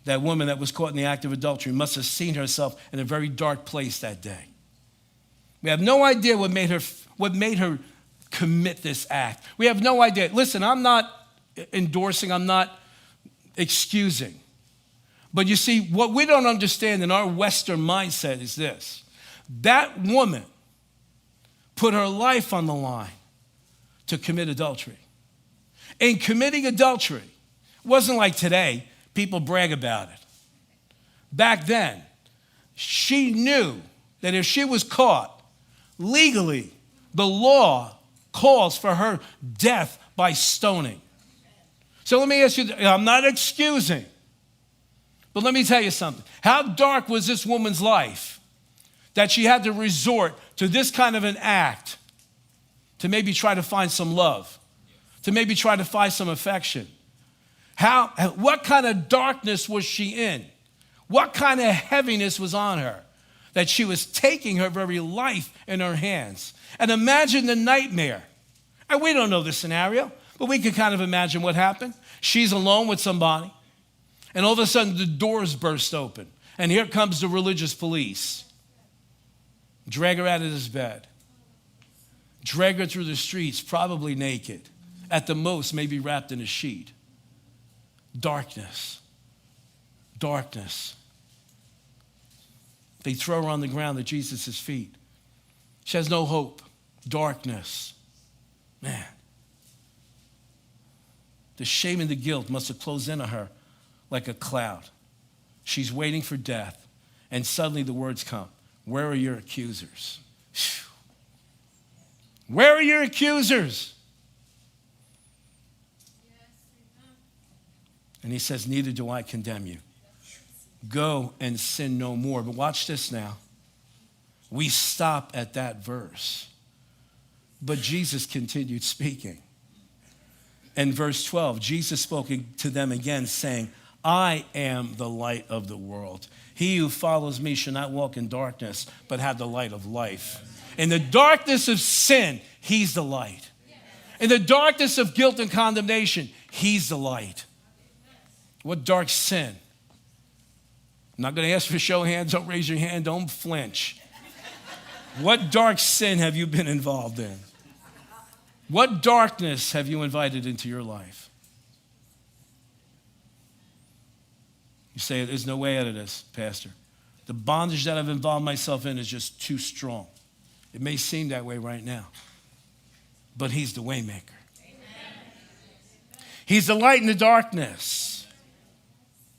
that woman that was caught in the act of adultery must have seen herself in a very dark place that day. We have no idea what made her commit this act. We have no idea. Listen, I'm not endorsing, I'm not excusing. But you see, what we don't understand in our Western mindset is this. That woman put her life on the line to commit adultery. In committing adultery, it wasn't like today, people brag about it. Back then, she knew that if she was caught, legally, the law calls for her death by stoning. So let me ask you, I'm not excusing, but let me tell you something. How dark was this woman's life that she had to resort to this kind of an act to maybe try to find some love, to maybe try to find some affection? What kind of darkness was she in? What kind of heaviness was on her that she was taking her very life in her hands? And imagine the nightmare. And we don't know the scenario, but we can kind of imagine what happened. She's alone with somebody, and all of a sudden the doors burst open, and here comes the religious police. Drag her out of this bed. Drag her through the streets, probably naked. At the most, maybe wrapped in a sheet. Darkness. Darkness. They throw her on the ground at Jesus' feet. She has no hope. Darkness. Man. The shame and the guilt must have closed in on her like a cloud. She's waiting for death. And suddenly the words come. Where are your accusers? Where are your accusers? And he says, neither do I condemn you. Go and sin no more. But watch this now. We stop at that verse. But Jesus continued speaking. In verse 12, Jesus spoke to them again, saying, I am the light of the world. He who follows me shall not walk in darkness, but have the light of life. In the darkness of sin, he's the light. In the darkness of guilt and condemnation, he's the light. What dark sin? I'm not going to ask for a show of hands. Don't raise your hand. Don't flinch. What dark sin have you been involved in? What darkness have you invited into your life? You say, there's no way out of this, Pastor. The bondage that I've involved myself in is just too strong. It may seem that way right now, but he's the way maker. He's the light in the darkness.